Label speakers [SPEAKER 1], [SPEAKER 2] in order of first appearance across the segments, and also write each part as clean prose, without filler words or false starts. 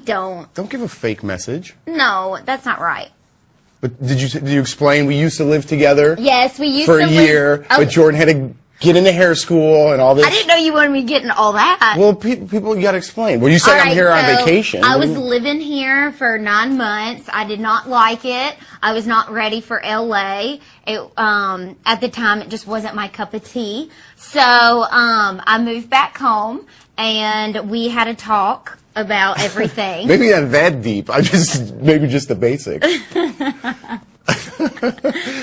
[SPEAKER 1] don't.
[SPEAKER 2] Don't give a fake message.
[SPEAKER 1] No, that's not right.
[SPEAKER 2] But did you explain we used to live together?
[SPEAKER 1] Yes, we used
[SPEAKER 2] for
[SPEAKER 1] to
[SPEAKER 2] a year, but Jordan had to get into hair school and all this.
[SPEAKER 1] I didn't know you wanted me to get into all that.
[SPEAKER 2] Well, people, you got to explain. Well, you said I'm here on vacation.
[SPEAKER 1] I was living here for 9 months. I did not like it. I was not ready for LA. At the time, it just wasn't my cup of tea. So I moved back home, and we had a talk about everything.
[SPEAKER 2] Maybe not that deep. Maybe just the basics.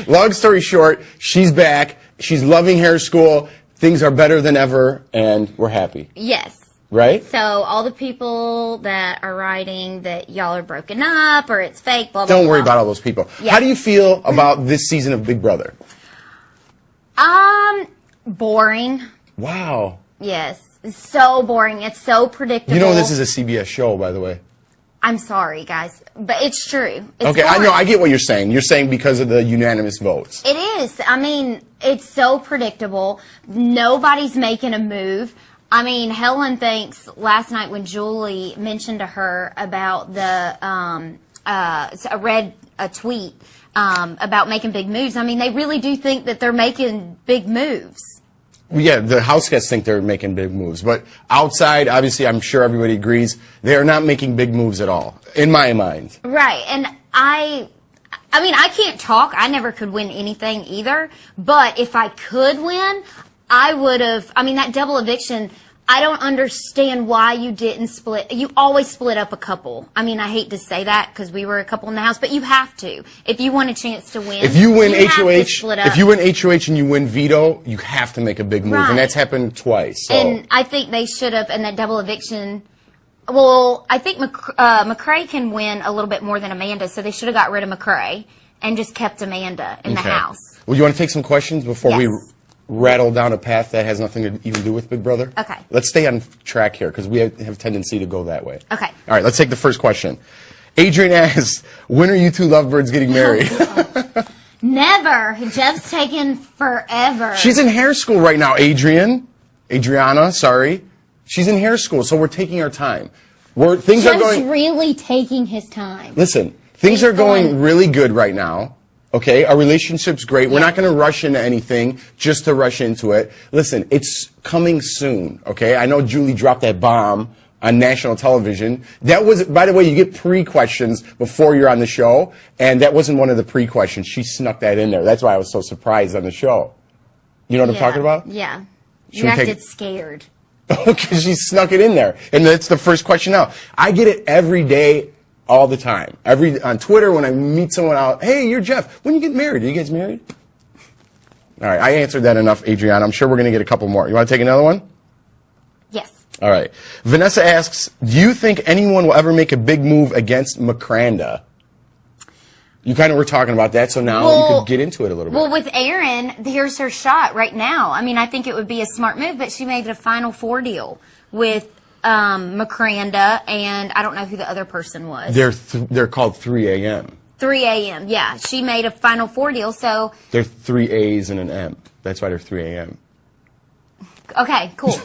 [SPEAKER 2] Long story short, she's back. She's loving hair school. Things are better than ever, and we're happy.
[SPEAKER 1] Yes.
[SPEAKER 2] Right?
[SPEAKER 1] So all the people that are writing that y'all are broken up or it's fake, blah, blah, blah.
[SPEAKER 2] Don't worry about all those people.
[SPEAKER 1] Yeah.
[SPEAKER 2] How do you feel about this season of Big Brother?
[SPEAKER 1] Boring.
[SPEAKER 2] Wow.
[SPEAKER 1] Yes. It's so boring. It's so predictable.
[SPEAKER 2] You know this is a CBS show, by the way.
[SPEAKER 1] I'm sorry, guys, but it's true. It's
[SPEAKER 2] okay,
[SPEAKER 1] boring.
[SPEAKER 2] I know. I get what you're saying. You're saying because of the unanimous votes.
[SPEAKER 1] It is. I mean, it's so predictable. Nobody's making a move. I mean, Helen thinks last night when Julie mentioned to her about I read a tweet about making big moves. I mean, they really do think that they're making big moves.
[SPEAKER 2] Yeah, the house guests think they're making big moves. But outside, obviously, I'm sure everybody agrees, they are not making big moves at all, in my mind.
[SPEAKER 1] Right. And I mean, I can't talk. I never could win anything either. But if I could win, I would have. I mean, that double eviction, I don't understand why you didn't split. You always split up a couple. I mean, I hate to say that because we were a couple in the house, but you have to. If you want a chance to win,
[SPEAKER 2] if you win
[SPEAKER 1] you have to
[SPEAKER 2] HOH,
[SPEAKER 1] split up.
[SPEAKER 2] if you win HOH and you win veto, you have to make a big move.
[SPEAKER 1] Right.
[SPEAKER 2] And that's happened twice. So.
[SPEAKER 1] And I think they should have, and that double eviction. Well, I think McCrae can win a little bit more than Amanda, so they should have got rid of McCrae and just kept Amanda in the house.
[SPEAKER 2] Well, you want to take some questions before we
[SPEAKER 1] Yes.
[SPEAKER 2] rattle down a path that has nothing to even do with Big Brother?
[SPEAKER 1] Okay.
[SPEAKER 2] Let's stay on track here because we have a tendency to go that way.
[SPEAKER 1] Okay.
[SPEAKER 2] All right, let's take the first question. Adrian asks, when are you two lovebirds getting married?
[SPEAKER 1] Never. Jeff's taken forever.
[SPEAKER 2] She's in hair school right now, Adriana, sorry. She's in hair school, so we're taking our time. Things are
[SPEAKER 1] Jeff's
[SPEAKER 2] going.
[SPEAKER 1] really taking his time.
[SPEAKER 2] Listen, things are going really good right now. Okay, our relationship's great. We're not going to rush into anything just to rush into it. Listen, it's coming soon. Okay, I know Julie dropped that bomb on national television. That was, by the way, you get pre-questions before you're on the show, and that wasn't one of the pre-questions. She snuck that in there. That's why I was so surprised on the show. You know what I'm talking about?
[SPEAKER 1] Yeah.
[SPEAKER 2] Should
[SPEAKER 1] You
[SPEAKER 2] we take-
[SPEAKER 1] acted scared.
[SPEAKER 2] Because she snuck it in there. And that's the first question out. I get it every day, all the time. On Twitter, when I meet someone out, hey, you're Jeff. When you get married? Are you guys married? All right, I answered that enough, Adriana. I'm sure we're going to get a couple more. You want to take another one?
[SPEAKER 1] Yes.
[SPEAKER 2] All right. Vanessa asks, do you think anyone will ever make a big move against McCranda? You kind of were talking about that, so now you could get into it a little bit.
[SPEAKER 1] Well, with Erin, here's her shot right now. I mean, I think it would be a smart move, but she made a Final Four deal with McCranda, and I don't know who the other person was.
[SPEAKER 2] They're called 3 a.m.
[SPEAKER 1] 3 a.m., yeah. She made a Final Four deal, so...
[SPEAKER 2] They're 3 A's and an M. That's why they're 3 a.m.
[SPEAKER 1] Okay, cool.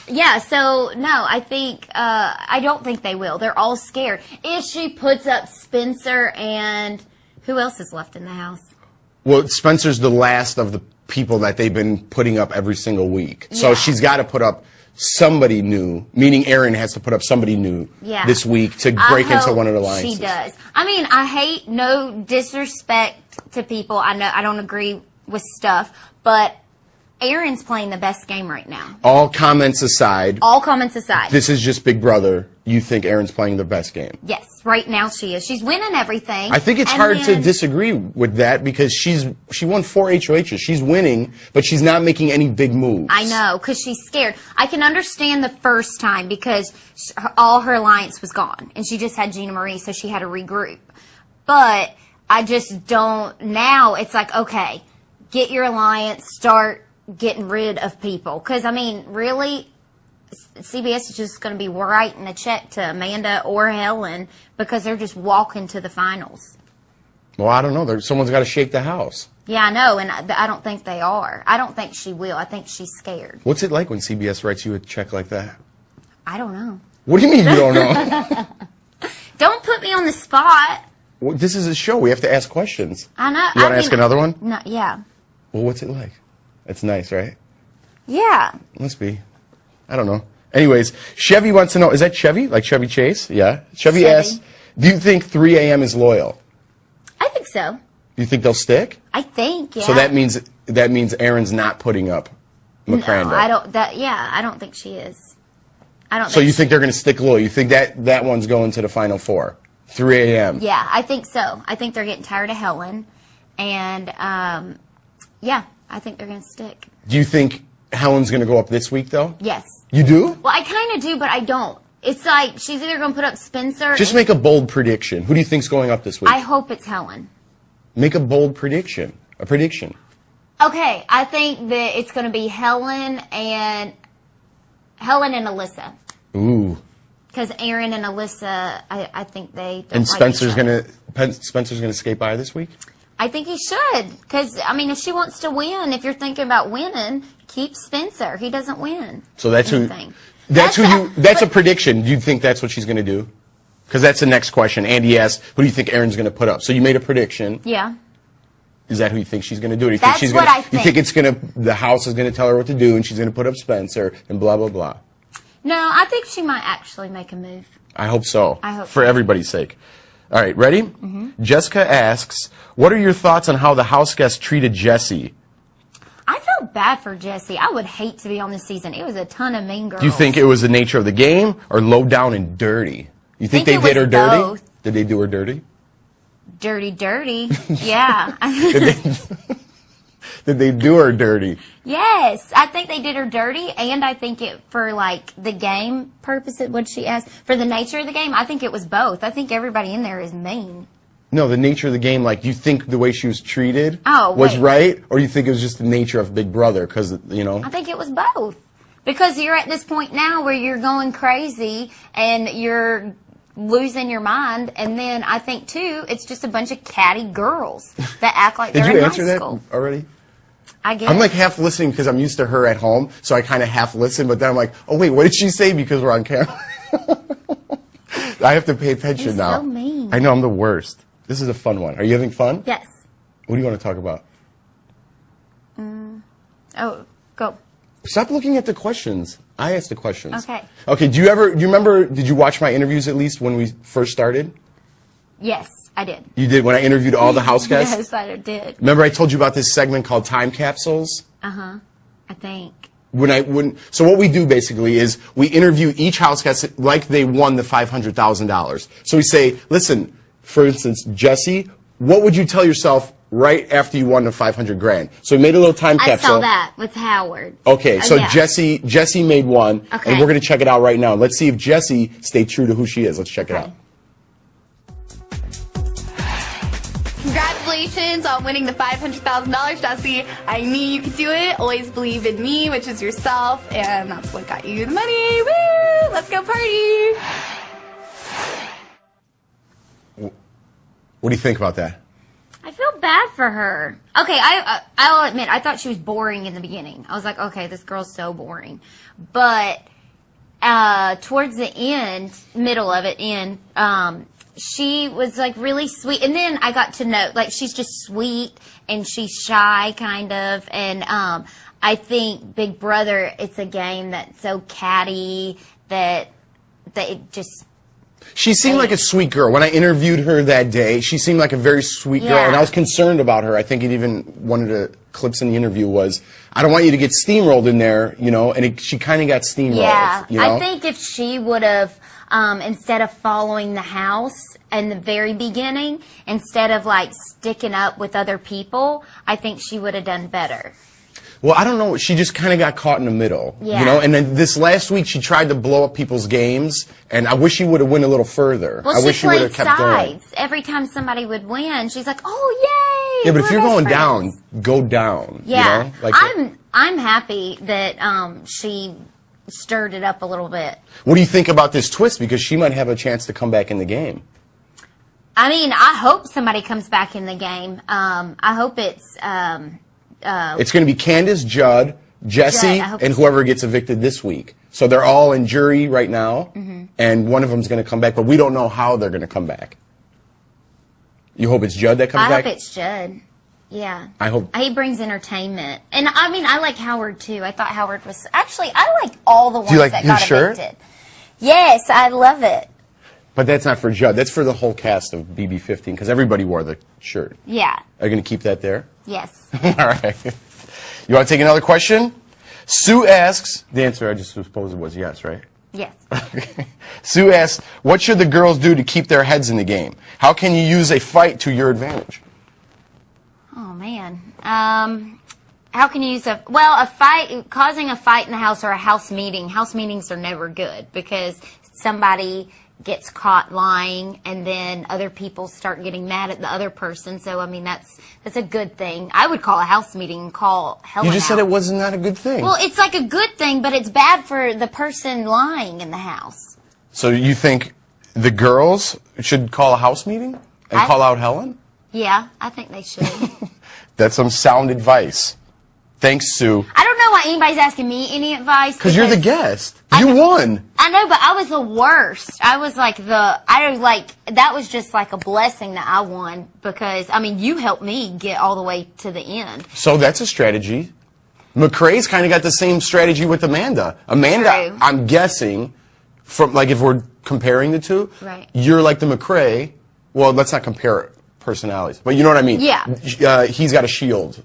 [SPEAKER 1] Yeah, so, no, I think, I don't think they will. They're all scared. If she puts up Spencer and who else is left in the house?
[SPEAKER 2] Well, Spencer's the last of the people that they've been putting up every single week. So
[SPEAKER 1] Yeah.
[SPEAKER 2] she's got to put up somebody new, meaning Erin has to put up somebody new this week to break into one of the lines.
[SPEAKER 1] She does. I mean, I hate no disrespect to people. I know I don't agree with stuff, but Erin's playing the best game right now.
[SPEAKER 2] All comments aside,
[SPEAKER 1] This
[SPEAKER 2] is just Big Brother. You think Erin's playing the best game?
[SPEAKER 1] Yes, right now she is. She's winning everything.
[SPEAKER 2] I think it's hard to disagree with that because she won 4 HOHs. She's winning, but she's not making any big moves.
[SPEAKER 1] I know, because she's scared. I can understand the first time because all her alliance was gone, and she just had Gina Marie, so she had to regroup. But I just don't. Now it's like, okay, get your alliance, start getting rid of people. Because, I mean, really, CBS is just going to be writing a check to Amanda or Helen because they're just walking to the finals.
[SPEAKER 2] Well, I don't know. Someone's got to shake the house.
[SPEAKER 1] Yeah, I know, and I don't think they are. I don't think she will. I think she's scared.
[SPEAKER 2] What's it like when CBS writes you a check like that?
[SPEAKER 1] I don't know.
[SPEAKER 2] What do you mean you don't know?
[SPEAKER 1] Don't put me on the spot.
[SPEAKER 2] Well, this is a show. We have to ask questions.
[SPEAKER 1] I know.
[SPEAKER 2] You want to ask another one?
[SPEAKER 1] No, yeah.
[SPEAKER 2] Well, what's it like? It's nice, right?
[SPEAKER 1] Yeah.
[SPEAKER 2] Must be. I don't know. Anyways, Chevy wants to know, is that Chevy? Like Chevy Chase? Yeah. Chevy asks, do you think 3 a.m. is loyal?
[SPEAKER 1] I think so.
[SPEAKER 2] Do you think they'll stick?
[SPEAKER 1] I think, yeah.
[SPEAKER 2] So that means Aaron's not putting up McCrandall.
[SPEAKER 1] No, I don't. I don't think she is. I don't.
[SPEAKER 2] So you think they're going to stick loyal? You think that one's going to the Final Four? 3 a.m.
[SPEAKER 1] Yeah, I think so. I think they're getting tired of Helen, and yeah, I think they're going to stick.
[SPEAKER 2] Do you think Helen's going to go up this week, though?
[SPEAKER 1] Yes.
[SPEAKER 2] You do?
[SPEAKER 1] Well, I kind of do, but I don't. It's like she's either going to put up Spencer.
[SPEAKER 2] Just make a bold prediction. Who do you think's going up this week?
[SPEAKER 1] I hope it's Helen.
[SPEAKER 2] Make a bold prediction. A prediction.
[SPEAKER 1] Okay, I think that it's going to be Helen and Alyssa.
[SPEAKER 2] Ooh.
[SPEAKER 1] Because Aaron and Alyssa, I think they don't
[SPEAKER 2] And
[SPEAKER 1] like
[SPEAKER 2] Spencer's
[SPEAKER 1] each other.
[SPEAKER 2] gonna skate by this week?
[SPEAKER 1] I think he should. Because, I mean, if she wants to win, if you're thinking about winning, keep Spencer. He doesn't win.
[SPEAKER 2] So that's
[SPEAKER 1] anything.
[SPEAKER 2] That's a prediction. Do you think that's what she's gonna do? Because that's the next question. Andy asked, who do you think Aaron's gonna put up? So you made a prediction.
[SPEAKER 1] Yeah.
[SPEAKER 2] Is that who you think she's gonna do? Or do you
[SPEAKER 1] That's
[SPEAKER 2] think she's
[SPEAKER 1] what
[SPEAKER 2] gonna,
[SPEAKER 1] I think.
[SPEAKER 2] You think the house is gonna tell her what to do and she's gonna put up Spencer and blah, blah, blah?
[SPEAKER 1] No, I think she might actually make a move.
[SPEAKER 2] I hope so.
[SPEAKER 1] I hope
[SPEAKER 2] for
[SPEAKER 1] so.
[SPEAKER 2] everybody's sake. All right, ready? Mm-hmm. Jessica asks, what are your thoughts on how the house guests treated Jessie?
[SPEAKER 1] I feel bad for Jessie. I would hate to be on this season. It was a ton of mean girls.
[SPEAKER 2] Do you think it was the nature of the game or low down and dirty? You think they
[SPEAKER 1] it
[SPEAKER 2] did her
[SPEAKER 1] was
[SPEAKER 2] dirty?
[SPEAKER 1] both.
[SPEAKER 2] Did they do her dirty?
[SPEAKER 1] Dirty? Yeah.
[SPEAKER 2] Did they do her dirty?
[SPEAKER 1] Yes, I think they did her dirty, and I think it for like the game purposes. What she asked for the nature of the game, I think it was both. I think everybody in there is mean.
[SPEAKER 2] No, the nature of the game. Like, you think the way she was treated
[SPEAKER 1] Oh,
[SPEAKER 2] was
[SPEAKER 1] wait.
[SPEAKER 2] right, or you think it was just the nature of Big Brother? Because
[SPEAKER 1] I think it was both. Because you're at this point now where you're going crazy and you're losing your mind, and then I think too, it's just a bunch of catty girls that act like
[SPEAKER 2] Did
[SPEAKER 1] they're
[SPEAKER 2] you
[SPEAKER 1] in
[SPEAKER 2] answer
[SPEAKER 1] high
[SPEAKER 2] that
[SPEAKER 1] school.
[SPEAKER 2] already?
[SPEAKER 1] I guess.
[SPEAKER 2] I'm like half listening because I'm used to her at home, so I kind of half listen, but then I'm like, oh wait, what did she say? Because we're on camera. I have to pay attention
[SPEAKER 1] You're
[SPEAKER 2] now.
[SPEAKER 1] so mean.
[SPEAKER 2] I know, I'm the worst. This is a fun one. Are you having fun?
[SPEAKER 1] Yes.
[SPEAKER 2] What do you want to talk about?
[SPEAKER 1] Oh, go.
[SPEAKER 2] Stop looking at the questions. I asked the questions.
[SPEAKER 1] Okay.
[SPEAKER 2] Okay, do you remember, did you watch my interviews at least when we first started?
[SPEAKER 1] Yes, I did.
[SPEAKER 2] You did, when I interviewed all the house guests?
[SPEAKER 1] Yes, I did.
[SPEAKER 2] Remember I told you about this segment called Time Capsules?
[SPEAKER 1] I think.
[SPEAKER 2] So what we do basically is we interview each house guest like they won the $500,000. So we say, listen, for instance, Jessie, what would you tell yourself right after you won the 500 grand? So we made a little time
[SPEAKER 1] I
[SPEAKER 2] capsule.
[SPEAKER 1] saw that with Howard.
[SPEAKER 2] Okay, so
[SPEAKER 1] yeah.
[SPEAKER 2] Jessie made one,
[SPEAKER 1] Okay.
[SPEAKER 2] and we're going to check it out right now. Let's see if Jessie stayed true to who she is. Let's check it
[SPEAKER 1] Okay.
[SPEAKER 2] out.
[SPEAKER 3] Congratulations on winning the $500,000, Jessie. I knew you could do it. Always believe in me, which is yourself, and that's what got you the money. Woo! Let's go party.
[SPEAKER 2] What do you think about that?
[SPEAKER 1] I feel bad for her. Okay, I'll admit, I thought she was boring in the beginning. I was like, okay, this girl's so boring. But towards the end, middle of it, she was like really sweet. And then I got to know, like, she's just sweet and she's shy, kind of. And I think Big Brother, it's a game that's so catty that it just...
[SPEAKER 2] She seemed like a sweet girl. When I interviewed her that day, she seemed like a very sweet girl,
[SPEAKER 1] Yeah.
[SPEAKER 2] and I was concerned about her. I think even one of the clips in the interview was, I don't want you to get steamrolled in there, and she kind of got steamrolled.
[SPEAKER 1] Yeah,
[SPEAKER 2] you know?
[SPEAKER 1] I think if she would have, instead of following the house in the very beginning, instead of like sticking up with other people, I think she would have done better.
[SPEAKER 2] Well, I don't know. She just kind of got caught in the middle,
[SPEAKER 1] Yeah.
[SPEAKER 2] And then this last week, she tried to blow up people's games, and I wish she would have went a little further.
[SPEAKER 1] Well,
[SPEAKER 2] I
[SPEAKER 1] she
[SPEAKER 2] wish she would
[SPEAKER 1] played
[SPEAKER 2] have kept going.
[SPEAKER 1] sides. Every time somebody would win, she's like, "Oh, yay!"
[SPEAKER 2] Yeah, but if
[SPEAKER 1] we're
[SPEAKER 2] you're
[SPEAKER 1] best
[SPEAKER 2] going
[SPEAKER 1] friends."
[SPEAKER 2] down, go down.
[SPEAKER 1] Yeah,
[SPEAKER 2] You know?
[SPEAKER 1] I'm happy that she stirred it up a little bit.
[SPEAKER 2] What do you think about this twist? Because she might have a chance to come back in the game.
[SPEAKER 1] I mean, I hope somebody comes back in the game. I hope it's
[SPEAKER 2] It's going to be Candace, Judd, Jessie,
[SPEAKER 1] I hope
[SPEAKER 2] and
[SPEAKER 1] so.
[SPEAKER 2] whoever gets evicted this week. So they're all in jury right now,
[SPEAKER 1] Mm-hmm.
[SPEAKER 2] and one of them's going to come back, but we don't know how they're going to come back. You hope it's Judd that comes
[SPEAKER 1] I
[SPEAKER 2] back?
[SPEAKER 1] hope it's Judd. Yeah.
[SPEAKER 2] I hope.
[SPEAKER 1] He brings entertainment. And I mean, I like Howard too. I thought Howard was. Actually, I like all the ones
[SPEAKER 2] you like
[SPEAKER 1] that
[SPEAKER 2] his
[SPEAKER 1] got
[SPEAKER 2] shirt?
[SPEAKER 1] evicted. Yes, I love it.
[SPEAKER 2] But that's not for Judd. That's for the whole cast of BB15 because everybody wore the shirt.
[SPEAKER 1] Yeah.
[SPEAKER 2] Are you going to keep that there?
[SPEAKER 1] Yes.
[SPEAKER 2] All right. You want to take another question? Sue asks, the answer I just suppose it was yes, right?
[SPEAKER 1] Yes.
[SPEAKER 2] Sue asks, what should the girls do to keep their heads in the game? How can you use a fight to your advantage?
[SPEAKER 1] Oh man. How can you use a fight, causing a fight in the house or a house meeting? House meetings are never good because somebody gets caught lying and then other people start getting mad at the other person. So I mean that's a good thing. I would call a house meeting and call Helen
[SPEAKER 2] You just said
[SPEAKER 1] out.
[SPEAKER 2] it was not a good thing.
[SPEAKER 1] Well, it's like a good thing, but it's bad for the person lying in the house.
[SPEAKER 2] So you think the girls should call a house meeting and call out Helen?
[SPEAKER 1] Yeah, I think they should.
[SPEAKER 2] That's some sound advice. Thanks, Sue.
[SPEAKER 1] I don't know why anybody's asking me any advice.
[SPEAKER 2] Because you're the guest. You won.
[SPEAKER 1] I know, but I was the worst. I was like that was just like a blessing that I won because, I mean, you helped me get all the way to the end.
[SPEAKER 2] So that's a strategy. McCrae's kind of got the same strategy with Amanda. Amanda,
[SPEAKER 1] True.
[SPEAKER 2] I'm guessing, from like if we're comparing the two,
[SPEAKER 1] Right.
[SPEAKER 2] you're like the McCrae. Well, let's not compare personalities, but you know what I mean.
[SPEAKER 1] Yeah.
[SPEAKER 2] He's got a shield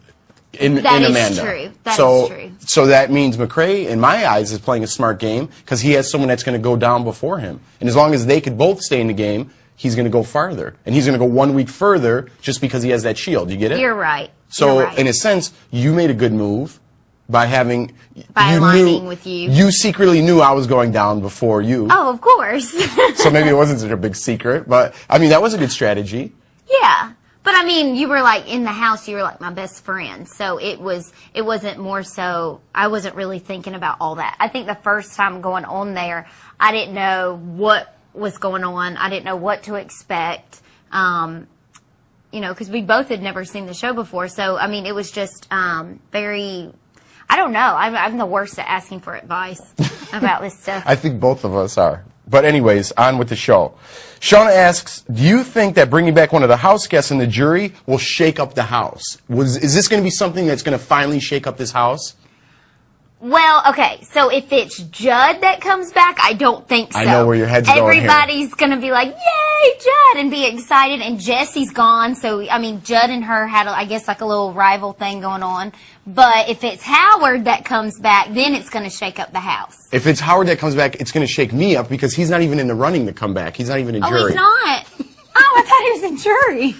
[SPEAKER 2] in
[SPEAKER 1] That is
[SPEAKER 2] Amanda.
[SPEAKER 1] true. That
[SPEAKER 2] so,
[SPEAKER 1] is true.
[SPEAKER 2] So that means McCrae, in my eyes, is playing a smart game because he has someone that's going to go down before him, and as long as they could both stay in the game, he's going to go farther, and he's going to go 1 week further just because he has that shield. You get it?
[SPEAKER 1] You're right.
[SPEAKER 2] So,
[SPEAKER 1] You're right.
[SPEAKER 2] in a sense, you made a good move by having.
[SPEAKER 1] By
[SPEAKER 2] you
[SPEAKER 1] aligning
[SPEAKER 2] knew,
[SPEAKER 1] with you.
[SPEAKER 2] You secretly knew I was going down before you.
[SPEAKER 1] Oh, of course.
[SPEAKER 2] So maybe it wasn't such a big secret, but I mean, that was a good strategy.
[SPEAKER 1] Yeah. But I mean, you were like in the house, you were like my best friend. So it wasn't more so, I wasn't really thinking about all that. I think the first time going on there, I didn't know what was going on. I didn't know what to expect. You know, because we both had never seen the show before. So, I mean, it was just very, I don't know. I'm the worst at asking for advice about this stuff.
[SPEAKER 2] I think both of us are. But anyways, on with the show. Shauna asks, do you think that bringing back one of the house guests in the jury will shake up the house? Is this going to be something that's going to finally shake up this house?
[SPEAKER 1] Well, okay, so if it's Judd that comes back, I don't think so.
[SPEAKER 2] I know where your head's going here.
[SPEAKER 1] Everybody's going to be like, yay, Judd, and be excited, and Jesse's gone, so, I mean, Judd and her had, I guess, like a little rival thing going on. But if it's Howard that comes back, then it's going to shake up the house.
[SPEAKER 2] If it's Howard that comes back, it's going to shake me up because he's not even in the running to come back. He's not even in jury.
[SPEAKER 1] Oh, he's not? Oh, I thought he was in jury.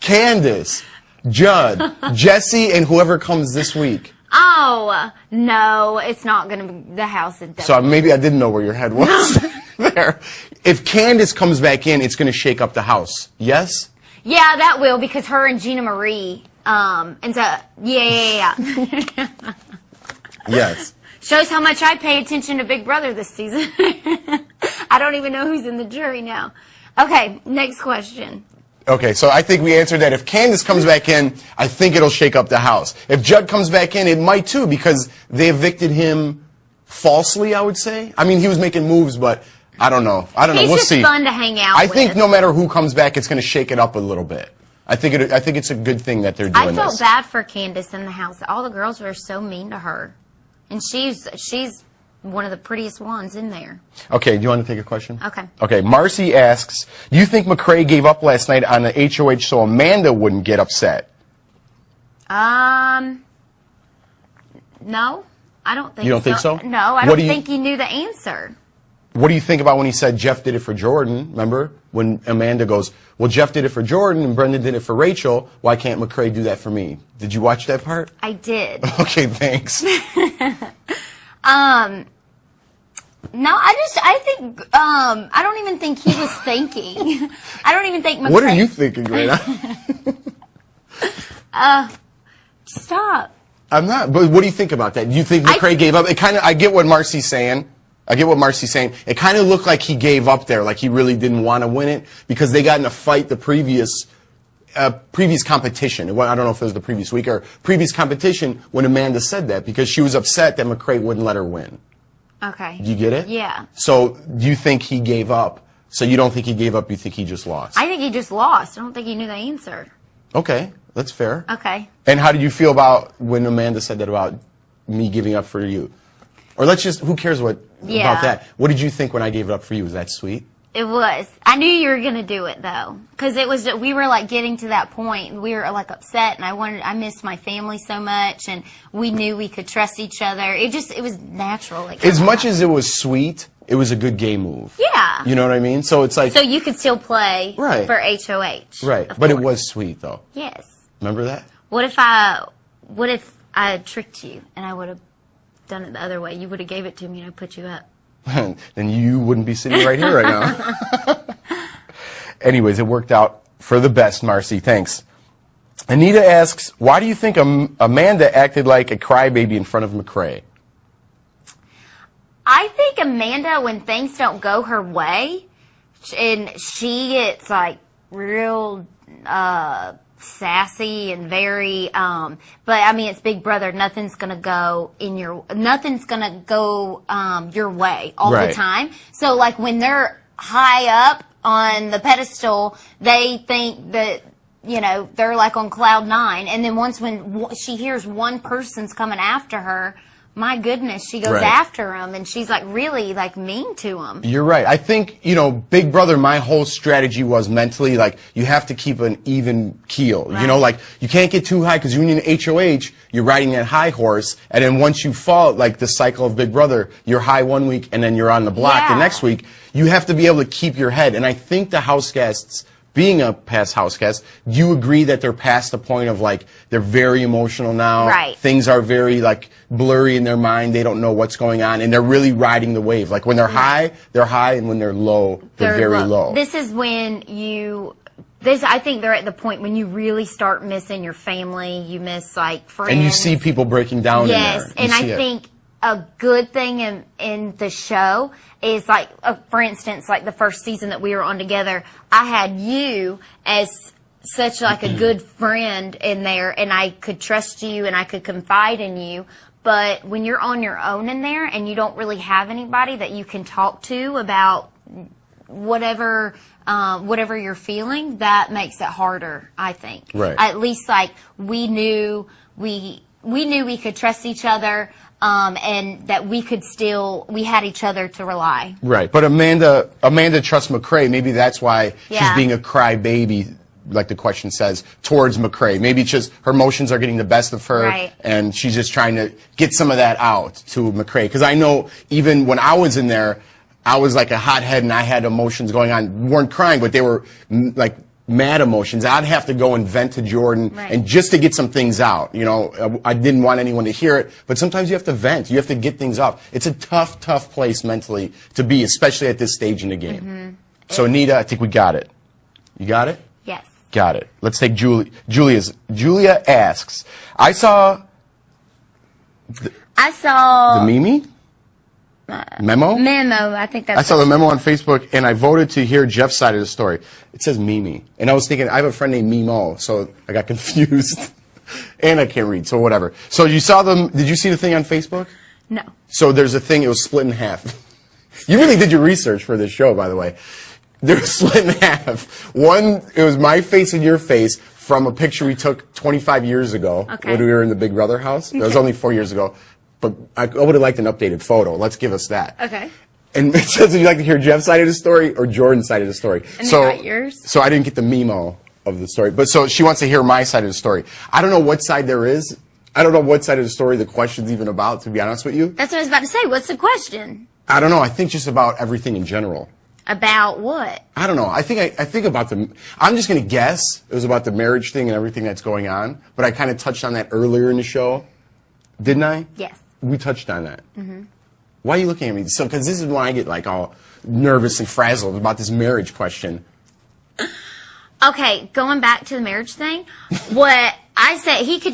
[SPEAKER 2] Candace, Judd, Jesse, and whoever comes this week.
[SPEAKER 1] Oh, no, it's not going to be the house.
[SPEAKER 2] So maybe I didn't know where your head was there. If Candace comes back in, it's going to shake up the house. Yes?
[SPEAKER 1] Yeah, that will, because her and Gina Marie, and so, yeah.
[SPEAKER 2] Yes.
[SPEAKER 1] Shows how much I pay attention to Big Brother this season. I don't even know who's in the jury now. Okay, next question.
[SPEAKER 2] Okay, so I think we answered that. If Candace comes back in, I think it'll shake up the house. If Judd comes back in, it might too, because they evicted him falsely, I would say. I mean, he was making moves, but I don't know.
[SPEAKER 1] He's
[SPEAKER 2] We'll
[SPEAKER 1] just
[SPEAKER 2] see.
[SPEAKER 1] fun to hang out
[SPEAKER 2] I
[SPEAKER 1] with.
[SPEAKER 2] think no matter who comes back, it's going to shake it up a little bit. I think it's a good thing that they're doing
[SPEAKER 1] I felt
[SPEAKER 2] this.
[SPEAKER 1] bad for Candace in the house. All the girls were so mean to her. And she's one of the prettiest ones in there.
[SPEAKER 2] Okay, do you want to take a question?
[SPEAKER 1] Okay.
[SPEAKER 2] Okay, Marcy asks, do you think McCrae gave up last night on the HOH so Amanda wouldn't get upset?
[SPEAKER 1] No, I don't think so.
[SPEAKER 2] You don't think so?
[SPEAKER 1] No, I
[SPEAKER 2] What
[SPEAKER 1] don't
[SPEAKER 2] do you-
[SPEAKER 1] think he knew the answer.
[SPEAKER 2] What do you think about when he said Jeff did it for Jordan? Remember? When Amanda goes, well, Jeff did it for Jordan and Brendan did it for Rachel. Why can't McCrae do that for me? Did you watch that part?
[SPEAKER 1] I did.
[SPEAKER 2] Okay, thanks.
[SPEAKER 1] No, I think, I don't even think he was thinking. I don't even think McCrae.
[SPEAKER 2] What are you thinking right now?
[SPEAKER 1] Stop.
[SPEAKER 2] I'm not. But what do you think about that? Do you think McCrae gave up? I get what Marcy's saying. It kind of looked like he gave up there, like he really didn't want to win it because they got in a fight the previous competition. I don't know if it was the previous week or previous competition when Amanda said that because she was upset that McCrae wouldn't let her win.
[SPEAKER 1] Okay.
[SPEAKER 2] Do you get it?
[SPEAKER 1] Yeah.
[SPEAKER 2] So you think he gave up? So you don't think he gave up? You think he just lost?
[SPEAKER 1] I think he just lost. I don't think he knew the answer.
[SPEAKER 2] Okay, that's fair.
[SPEAKER 1] Okay.
[SPEAKER 2] And how did you feel about when Amanda said that about me giving up for you? Or let's just, who cares what
[SPEAKER 1] Yeah.
[SPEAKER 2] about that? What did you think when I gave it up for you? Was that sweet?
[SPEAKER 1] It was. I knew you were gonna do it though, because we were like getting to that point. And we were like upset, and I missed my family so much, and we knew we could trust each other. It was natural. Like,
[SPEAKER 2] As much as it was sweet, it was a good game move.
[SPEAKER 1] Yeah.
[SPEAKER 2] You know what I mean? So it's like,
[SPEAKER 1] So you could still play
[SPEAKER 2] Right.
[SPEAKER 1] for HOH.
[SPEAKER 2] right.
[SPEAKER 1] of
[SPEAKER 2] But it
[SPEAKER 1] course.
[SPEAKER 2] was sweet though.
[SPEAKER 1] Yes.
[SPEAKER 2] Remember that?
[SPEAKER 1] What if I had tricked you and I would have done it the other way? You would have gave it to me and I put you up.
[SPEAKER 2] Then you wouldn't be sitting right here right now. Anyways, it worked out for the best, Marcy. Thanks. Anita asks, why do you think Amanda acted like a crybaby in front of McCrae?
[SPEAKER 1] I think Amanda, when things don't go her way, and she gets like real sassy and very but I mean, it's Big Brother. Nothing's gonna go your way all
[SPEAKER 2] Right.
[SPEAKER 1] the time. So like when they're high up on the pedestal, they think that, you know, they're like on cloud 9, and then when she hears one person's coming after her, my goodness, she goes
[SPEAKER 2] Right.
[SPEAKER 1] after him, and she's like really like mean to him.
[SPEAKER 2] You're right. I think, Big Brother, my whole strategy was mentally, like, you have to keep an even keel.
[SPEAKER 1] Right.
[SPEAKER 2] Like, you can't get too high, because when you're in HOH, you're riding that high horse, and then once you fall, like the cycle of Big Brother, you're high one week, and then you're on the block the
[SPEAKER 1] Yeah.
[SPEAKER 2] next week. You have to be able to keep your head. And I think the house guests, being a past house guest, do you agree that they're past the point of, like, they're very emotional now?
[SPEAKER 1] Right.
[SPEAKER 2] Things are very, like, blurry in their mind. They don't know what's going on, and they're really riding the wave. Like, when they're high, and when they're low, they're very low.
[SPEAKER 1] This is when I think they're at the point when you really start missing your family. You miss like friends.
[SPEAKER 2] And you see people breaking down
[SPEAKER 1] Yes,
[SPEAKER 2] in there.
[SPEAKER 1] and
[SPEAKER 2] You
[SPEAKER 1] I
[SPEAKER 2] see it.
[SPEAKER 1] think a good thing in the show is like, for instance, like the first season that we were on together, I had you as such like a good friend in there, and I could trust you and I could confide in you. But when you're on your own in there and you don't really have anybody that you can talk to about whatever you're feeling, that makes it harder, I think.
[SPEAKER 2] Right.
[SPEAKER 1] At least like we knew we could trust each other, and that we had each other to rely.
[SPEAKER 2] Right, but Amanda trusts McCrae. Maybe that's why she's
[SPEAKER 1] Yeah.
[SPEAKER 2] being a crybaby, like the question says, towards McCrae. Maybe it's just her emotions are getting the best of her,
[SPEAKER 1] Right.
[SPEAKER 2] and she's just trying to get some of that out to McCrae. Because I know even when I was in there, I was like a hothead and I had emotions going on. Weren't crying, but they were like mad emotions. I'd have to go and vent to Jordan,
[SPEAKER 1] Right.
[SPEAKER 2] and just to get some things out. I didn't want anyone to hear it, but sometimes you have to vent. You have to get things off. It's a tough, tough place mentally to be, especially at this stage in the game.
[SPEAKER 1] Mm-hmm.
[SPEAKER 2] So, Anita, I think we got it. You got it?
[SPEAKER 1] Yes.
[SPEAKER 2] Got it. Let's take Julia. Julia asks, I saw
[SPEAKER 1] I saw
[SPEAKER 2] the Mimi memo.
[SPEAKER 1] memo. I think that's
[SPEAKER 2] I saw the memo on Facebook, and I voted to hear Jeff's side of the story. It says Mimi, and I was thinking I have a friend named Mimo, so I got confused, and I can't read, so whatever. So you saw them? Did you see the thing on Facebook?
[SPEAKER 1] No.
[SPEAKER 2] So there's a thing. It was split in half. You really did your research for this show, by the way. They were split in half. One, it was my face and your face from a picture we took 25 years ago
[SPEAKER 1] Okay.
[SPEAKER 2] when we were in the Big Brother house. That was only 4 years ago. But I would have liked an updated photo. Let's give us that.
[SPEAKER 1] Okay.
[SPEAKER 2] And it says, would you like to hear Jeff's side of the story or Jordan's side of the story?
[SPEAKER 1] And you got yours?
[SPEAKER 2] So I didn't get the memo of the story. But so she wants to hear my side of the story. I don't know what side there is. I don't know what side of the story the question's even about, to be honest with you.
[SPEAKER 1] That's what I was about to say. What's the question?
[SPEAKER 2] I don't know. I think just about everything in general.
[SPEAKER 1] About what?
[SPEAKER 2] I don't know. I think about I'm just going to guess it was about the marriage thing and everything that's going on. But I kind of touched on that earlier in the show. Didn't I?
[SPEAKER 1] Yes.
[SPEAKER 2] We touched on that. Mm-hmm. Why are you looking at me? So, because this is when I get like all nervous and frazzled about this marriage question.
[SPEAKER 1] Okay, going back to the marriage thing, what I said, you could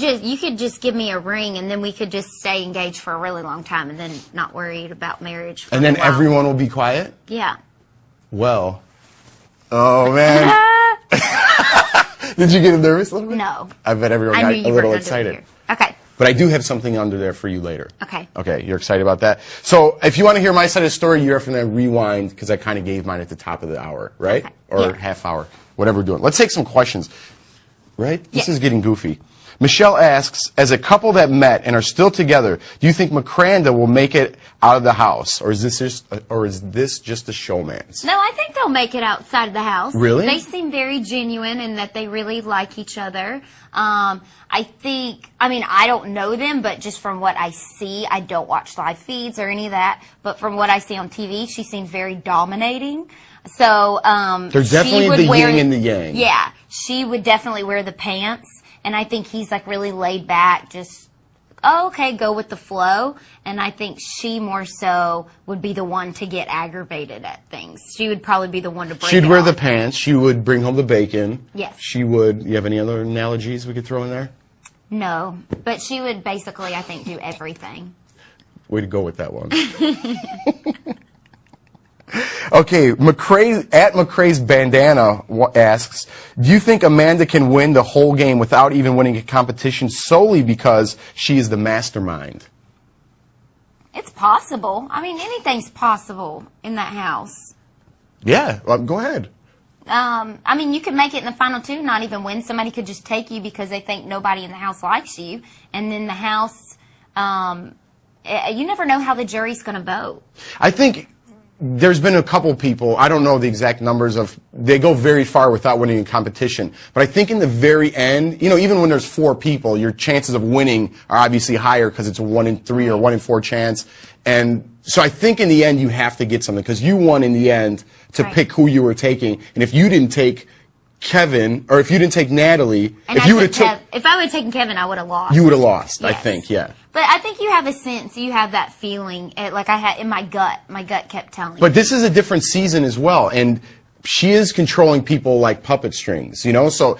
[SPEAKER 1] just give me a ring, and then we could just stay engaged for a really long time, and then not worried about marriage. For
[SPEAKER 2] And then
[SPEAKER 1] a while.
[SPEAKER 2] everyone will be quiet?
[SPEAKER 1] Yeah.
[SPEAKER 2] Well. Oh, man. Did you get nervous a little bit?
[SPEAKER 1] No.
[SPEAKER 2] I bet everyone
[SPEAKER 1] I
[SPEAKER 2] got
[SPEAKER 1] knew
[SPEAKER 2] a
[SPEAKER 1] you were
[SPEAKER 2] little
[SPEAKER 1] going to do it
[SPEAKER 2] excited.
[SPEAKER 1] here. Okay.
[SPEAKER 2] But I do have something under there for you later.
[SPEAKER 1] Okay.
[SPEAKER 2] Okay, you're excited about that? So if you want to hear my side of the story, you're going to rewind because I kind of gave mine at the top of the hour, right?
[SPEAKER 1] Okay.
[SPEAKER 2] Or
[SPEAKER 1] Yeah.
[SPEAKER 2] half hour, whatever we're doing. Let's take some questions, right? This
[SPEAKER 1] Yes.
[SPEAKER 2] is getting goofy. Michelle asks, as a couple that met and are still together, do you think McCranda will make it out of the house, or is this just a showman's?
[SPEAKER 1] No, I think they'll make it outside of the house.
[SPEAKER 2] Really?
[SPEAKER 1] They seem very genuine in that they really like each other. I think, I mean, I don't know them, but just from what I see, I don't watch live feeds or any of that, but from what I see on TV, she seems very dominating. So,
[SPEAKER 2] They're definitely
[SPEAKER 1] she would
[SPEAKER 2] the
[SPEAKER 1] wear,
[SPEAKER 2] yin and the yang.
[SPEAKER 1] Yeah, she would definitely wear the pants, and I think he's like really laid back, just, oh, okay, go with the flow. And I think she more so would be the one to get aggravated at things. She would probably be the one to break
[SPEAKER 2] She'd
[SPEAKER 1] it
[SPEAKER 2] wear
[SPEAKER 1] off.
[SPEAKER 2] the pants. She would bring home the bacon.
[SPEAKER 1] Yes.
[SPEAKER 2] She would. You have any other analogies we could throw in there?
[SPEAKER 1] No, but she would basically, I think, do everything.
[SPEAKER 2] Way to go with that one. Okay, McCrae's bandana asks, do you think Amanda can win the whole game without even winning a competition solely because she is the mastermind?
[SPEAKER 1] It's possible. I mean, anything's possible in that house.
[SPEAKER 2] Yeah, go ahead.
[SPEAKER 1] I mean, you could make it in the final two, not even win. Somebody could just take you because they think nobody in the house likes you. And then the house, you never know how the jury's going to vote.
[SPEAKER 2] I think there's been a couple people, I don't know the exact numbers of, they go very far without winning a competition. But I think in the very end, you know, even when there's 4 people, your chances of winning are obviously higher because it's a 1 in 3 or 1 in 4 chance. And so I think in the end you have to get something because you won in the end to
[SPEAKER 1] Right.
[SPEAKER 2] pick who you were taking. And if you didn't take Kevin, or if you didn't take Natalie,
[SPEAKER 1] And
[SPEAKER 2] if
[SPEAKER 1] I
[SPEAKER 2] you would
[SPEAKER 1] took
[SPEAKER 2] have took,
[SPEAKER 1] if I would have taken Kevin, I would have lost.
[SPEAKER 2] you would have lost, I
[SPEAKER 1] Yes.
[SPEAKER 2] think, yeah.
[SPEAKER 1] But I think you have a sense, you have that feeling, like I had in my gut. My gut kept telling me.
[SPEAKER 2] But this is a different season as well, and she is controlling people like puppet strings, you know? So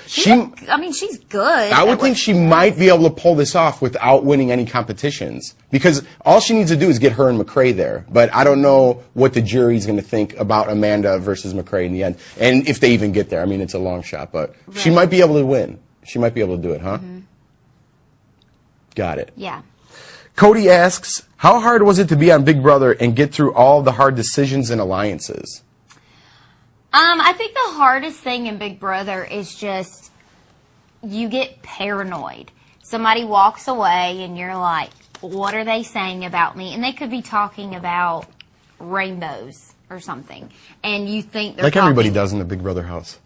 [SPEAKER 1] I mean, she's good.
[SPEAKER 2] I would
[SPEAKER 1] at what
[SPEAKER 2] think she might be able to pull this off without winning any competitions. Because all she needs to do is get her and McCrae there. But I don't know what the jury's going to think about Amanda versus McCrae in the end. And if they even get there. I mean, it's a long shot, but she
[SPEAKER 1] Right.
[SPEAKER 2] might be able to win. She might be able to do it, huh? Got it.
[SPEAKER 1] Yeah.
[SPEAKER 2] Cody asks, how hard was it to be on Big Brother and get through all the hard decisions and alliances?
[SPEAKER 1] I think the hardest thing in Big Brother is just you get paranoid. Somebody walks away and you're like, what are they saying about me? And they could be talking about rainbows or something. And you think they're
[SPEAKER 2] Like everybody
[SPEAKER 1] talking-
[SPEAKER 2] does in the Big Brother house.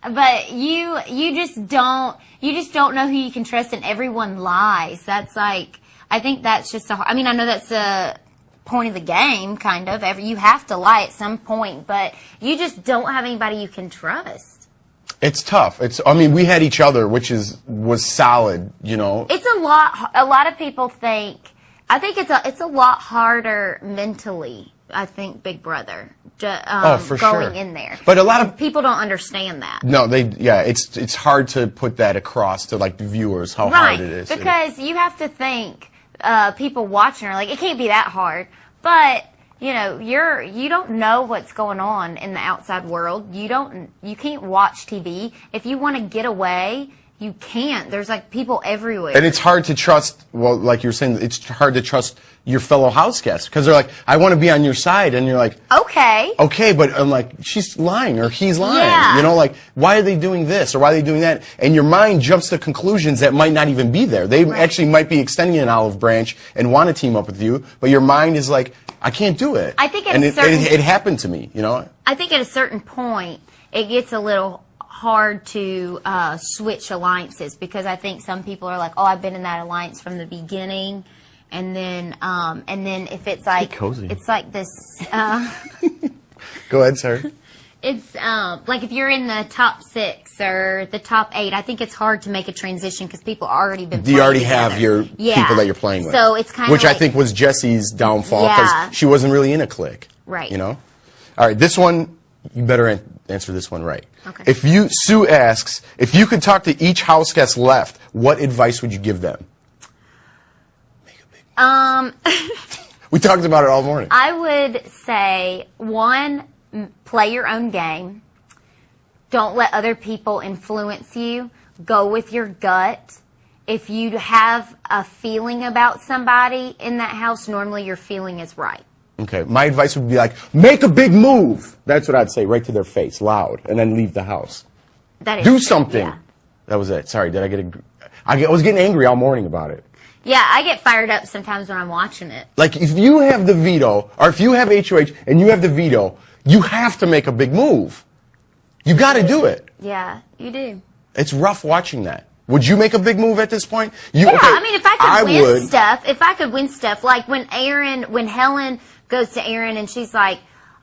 [SPEAKER 1] But you just don't know who you can trust, and everyone lies. That's like, I think that's just I mean, I know that's the point of the game, kind of. You have to lie at some point, but you just don't have anybody you can trust.
[SPEAKER 2] It's tough. I mean, we had each other, which was solid, you know.
[SPEAKER 1] It's a lot. A lot of people think. I think it's a lot harder mentally. I think Big Brother.
[SPEAKER 2] For
[SPEAKER 1] going
[SPEAKER 2] sure.
[SPEAKER 1] in there.
[SPEAKER 2] But a lot of
[SPEAKER 1] people don't understand that.
[SPEAKER 2] No, it's hard to put that across to like the viewers how
[SPEAKER 1] Right,
[SPEAKER 2] hard it is.
[SPEAKER 1] because you have to think people watching are like, it can't be that hard. But you know, you don't know what's going on in the outside world. You can't watch TV. If you want to get away, you can't. There's like people everywhere.
[SPEAKER 2] And it's hard to trust, well, like you were saying, it's hard to trust your fellow house guests because they're like, I want to be on your side. And you're like,
[SPEAKER 1] okay.
[SPEAKER 2] but I'm like, she's lying or he's lying.
[SPEAKER 1] Yeah.
[SPEAKER 2] You know, like, why are they doing this or why are they doing that? And your mind jumps to conclusions that might not even be there. They actually might be extending an olive branch and want to team up with you, but your mind is like, I can't do it.
[SPEAKER 1] I think at
[SPEAKER 2] and
[SPEAKER 1] a certain-
[SPEAKER 2] it happened to me, you know?
[SPEAKER 1] I think at a certain point, it gets a little hard to switch alliances because I think some people are like, oh, I've been in that alliance from the beginning, and then if it's like
[SPEAKER 2] cozy.
[SPEAKER 1] it's like this,
[SPEAKER 2] Go ahead, sir.
[SPEAKER 1] it's like if you're in the top 6 or the top 8, I think it's hard to make a transition because people already been.
[SPEAKER 2] You already
[SPEAKER 1] playing
[SPEAKER 2] have
[SPEAKER 1] together.
[SPEAKER 2] your people that you're playing with.
[SPEAKER 1] So it's kind of
[SPEAKER 2] which I
[SPEAKER 1] like,
[SPEAKER 2] think was Jesse's downfall because
[SPEAKER 1] Yeah.
[SPEAKER 2] she wasn't really in a clique.
[SPEAKER 1] Right.
[SPEAKER 2] You know? All right, this one, you better answer this one right.
[SPEAKER 1] Okay.
[SPEAKER 2] Sue asks, if you could talk to each house guest left, what advice would you give them? We talked about it all morning.
[SPEAKER 1] I would say, 1, play your own game. Don't let other people influence you. Go with your gut. if you have a feeling about somebody in that house, normally your feeling is right.
[SPEAKER 2] Okay, my advice would be like, make a big move. That's what I'd say, right to their face, loud, and then leave the house.
[SPEAKER 1] That is
[SPEAKER 2] Do
[SPEAKER 1] true,
[SPEAKER 2] something.
[SPEAKER 1] yeah.
[SPEAKER 2] That was it. Sorry, did I get a... I was getting angry all morning about it.
[SPEAKER 1] Yeah, I get fired up sometimes when I'm watching it.
[SPEAKER 2] Like, if you have the veto, or if you have HOH and you have the veto, you have to make a big move. You got to do it.
[SPEAKER 1] Yeah, you do.
[SPEAKER 2] It's rough watching that. Would you make a big move at this point?
[SPEAKER 1] Yeah, I mean, if I could win
[SPEAKER 2] would.
[SPEAKER 1] stuff, like when Helen goes to Aaron and she's like,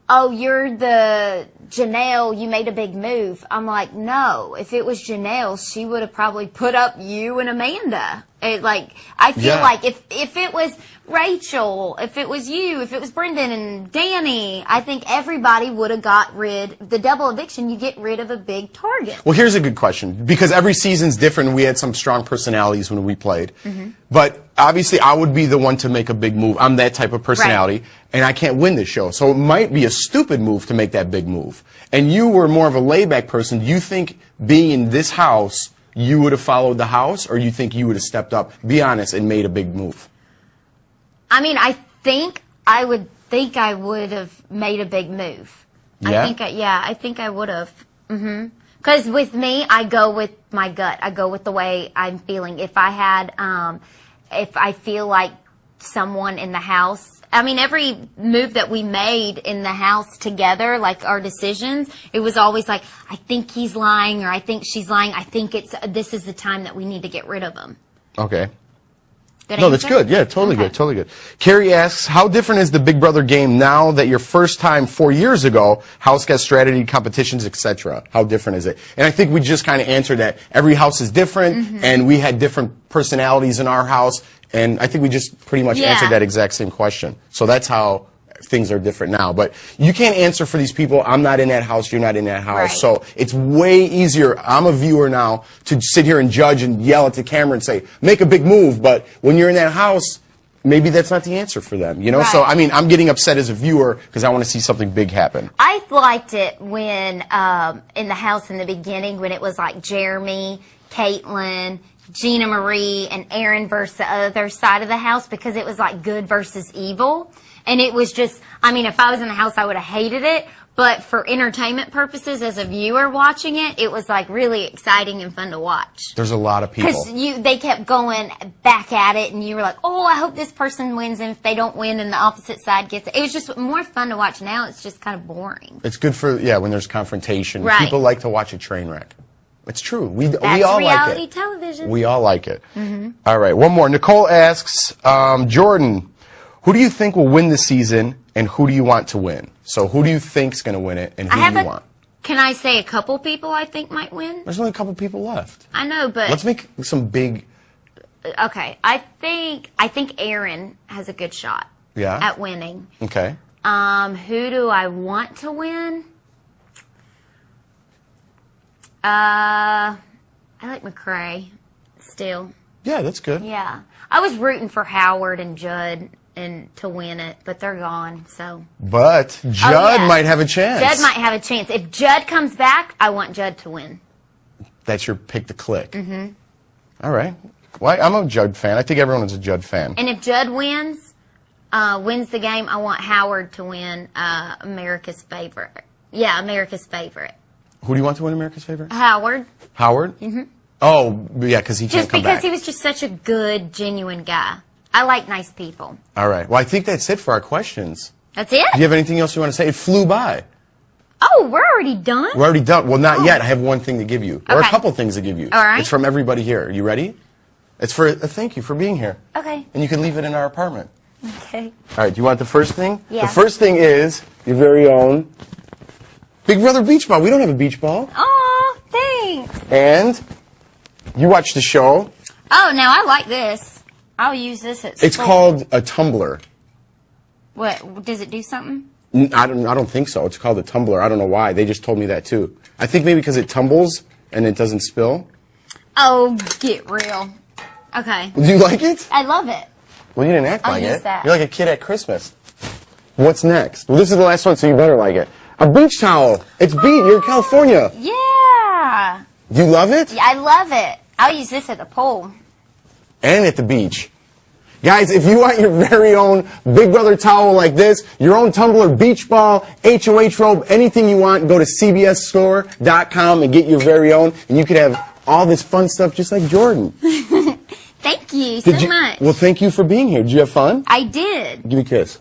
[SPEAKER 1] oh, you're the Janelle, you made a big move. I'm like, no, if it was Janelle, she would have probably put up you and Amanda. I feel like if it was Rachel, if it was you, if it was Brendan and Danny, I think everybody would have got rid, the double eviction, you get rid of a big target.
[SPEAKER 2] Well, here's a good question, because every season's different and we had some strong personalities when we played. But obviously I would be the one to make a big move. I'm that type of personality, and I can't win the show. So it might be a stupid move to make that big move. And you were more of a laid-back person. Do you think being in this house, you would have followed the house, or you think you would have stepped up, be honest, and made a big move?
[SPEAKER 1] I mean, I would have made a big move.
[SPEAKER 2] Yeah?
[SPEAKER 1] I think I would have. Because with me, I go with my gut. I go with the way I'm feeling. If I feel like someone in the house, I mean, every move that we made in the house together, like our decisions, it was always like, I think he's lying, or I think she's lying. I think this is the time that we need to get rid of him.
[SPEAKER 2] Okay.
[SPEAKER 1] Good
[SPEAKER 2] No, that's
[SPEAKER 1] answer?
[SPEAKER 2] good. Yeah, totally
[SPEAKER 1] Okay.
[SPEAKER 2] good. Totally good. Carrie asks, how different is the Big Brother game now that your first time 4 years ago, house got strategy, competitions, etc.? How different is it? And I think we just kind of answered that. Every house is different, and we had different personalities in our house, and I think we just pretty much answered that exact same question. So that's how things are different now. But you can't answer for these people. I'm not in that house. You're not in that house.
[SPEAKER 1] Right.
[SPEAKER 2] So it's way easier. I'm a viewer now to sit here and judge and yell at the camera and say, make a big move. But when you're in that house, maybe that's not the answer for them. You know? So,
[SPEAKER 1] Right.
[SPEAKER 2] I mean, I'm getting upset as a viewer because I want to see something big happen.
[SPEAKER 1] I liked it when, in the house in the beginning, when it was like Jeremy, Caitlin, Gina Marie, and Aaron versus the other side of the house, because it was like good versus evil. And it was just, I mean, if I was in the house, I would have hated it. But for entertainment purposes, as a viewer watching it, it was like really exciting and fun to watch.
[SPEAKER 2] There's a lot of people.
[SPEAKER 1] Because they kept going back at it, and you were like, oh, I hope this person wins, and if they don't win, then the opposite side gets it. It was just more fun to watch. Now it's just kind of boring.
[SPEAKER 2] It's good for, when there's confrontation.
[SPEAKER 1] Right.
[SPEAKER 2] People like to watch a train wreck. It's true. We
[SPEAKER 1] That's
[SPEAKER 2] all like
[SPEAKER 1] reality
[SPEAKER 2] it.
[SPEAKER 1] television.
[SPEAKER 2] We all like it. All right, one more. Nicole asks, Jordan, who do you think will win this season, and who do you want to win? So who do you think's going to win it, and who do you want?
[SPEAKER 1] Can I say a couple people I think might win?
[SPEAKER 2] There's only a couple people left.
[SPEAKER 1] I know, but
[SPEAKER 2] Let's make some big...
[SPEAKER 1] okay. I think Aaron has a good shot at winning.
[SPEAKER 2] Okay.
[SPEAKER 1] Who do I want to win? I like McCrae still.
[SPEAKER 2] Yeah, that's good.
[SPEAKER 1] Yeah. I was rooting for Howard and Judd to win it, but they're gone, so.
[SPEAKER 2] But Judd might have a chance.
[SPEAKER 1] Judd might have a chance. If Judd comes back, I want Judd to win.
[SPEAKER 2] That's your pick to click. All right. Well, I'm a Judd fan. I think everyone is a Judd fan.
[SPEAKER 1] And if Judd wins the game, I want Howard to win America's favorite. Yeah, America's favorite.
[SPEAKER 2] Who do you want to win America's favorite?
[SPEAKER 1] Howard.
[SPEAKER 2] Howard? Oh, yeah, because he can't
[SPEAKER 1] Just
[SPEAKER 2] come
[SPEAKER 1] because
[SPEAKER 2] back.
[SPEAKER 1] he was just such a good, genuine guy. I like nice people.
[SPEAKER 2] All right. Well, I think that's it for our questions.
[SPEAKER 1] That's it?
[SPEAKER 2] Do you have anything else you want to say? It flew by.
[SPEAKER 1] Oh, we're already done?
[SPEAKER 2] We're already done. Well, not yet. I have one thing to give you. Or a
[SPEAKER 1] Okay.
[SPEAKER 2] couple things to give you.
[SPEAKER 1] All right.
[SPEAKER 2] It's from everybody here. You ready? It's for a thank you for being here.
[SPEAKER 1] Okay.
[SPEAKER 2] And you can leave it in our apartment.
[SPEAKER 1] Okay.
[SPEAKER 2] All right. Do you want the first thing?
[SPEAKER 1] Yeah.
[SPEAKER 2] The first thing is your very own Big Brother beach ball. We don't have a beach ball.
[SPEAKER 1] Oh, thanks.
[SPEAKER 2] And you watch the show.
[SPEAKER 1] Oh, now I like this. I'll use this at school.
[SPEAKER 2] It's called a tumbler.
[SPEAKER 1] What? Does it do something?
[SPEAKER 2] I don't think so. It's called a tumbler. I don't know why. They just told me that too. I think maybe because it tumbles and it doesn't spill.
[SPEAKER 1] Oh, get real. Okay.
[SPEAKER 2] Do you like it?
[SPEAKER 1] I love it.
[SPEAKER 2] Well, you didn't act
[SPEAKER 1] I'll
[SPEAKER 2] like
[SPEAKER 1] use
[SPEAKER 2] it.
[SPEAKER 1] that.
[SPEAKER 2] You're like a kid at Christmas. What's next? Well, this is the last one, so you better like it. A beach towel. It's beach. You're in California.
[SPEAKER 1] Yeah.
[SPEAKER 2] Do you love it?
[SPEAKER 1] Yeah, I love it. I'll use this at the pool.
[SPEAKER 2] and at the beach. Guys, if you want your very own Big Brother towel like this, your own tumbler, beach ball, HOH robe, anything you want, go to cbsstore.com and get your very own, and you could have all this fun stuff just like Jordan.
[SPEAKER 1] Thank you so much.
[SPEAKER 2] Well, thank you for being here. Did you have fun?
[SPEAKER 1] I did.
[SPEAKER 2] Give me a kiss.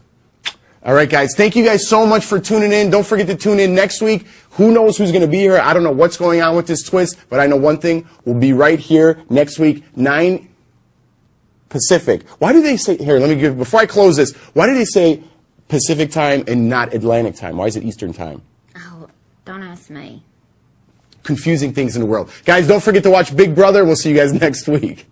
[SPEAKER 2] All right, guys. Thank you guys so much for tuning in. Don't forget to tune in next week. Who knows who's going to be here? I don't know what's going on with this twist, but I know one thing. We'll be right here next week, 9 Pacific. Why do they say, here, let me give, before I close this, why do they say Pacific time and not Atlantic time? Why is it Eastern time?
[SPEAKER 1] Oh, don't ask me.
[SPEAKER 2] Confusing things in the world. Guys, don't forget to watch Big Brother. We'll see you guys next week.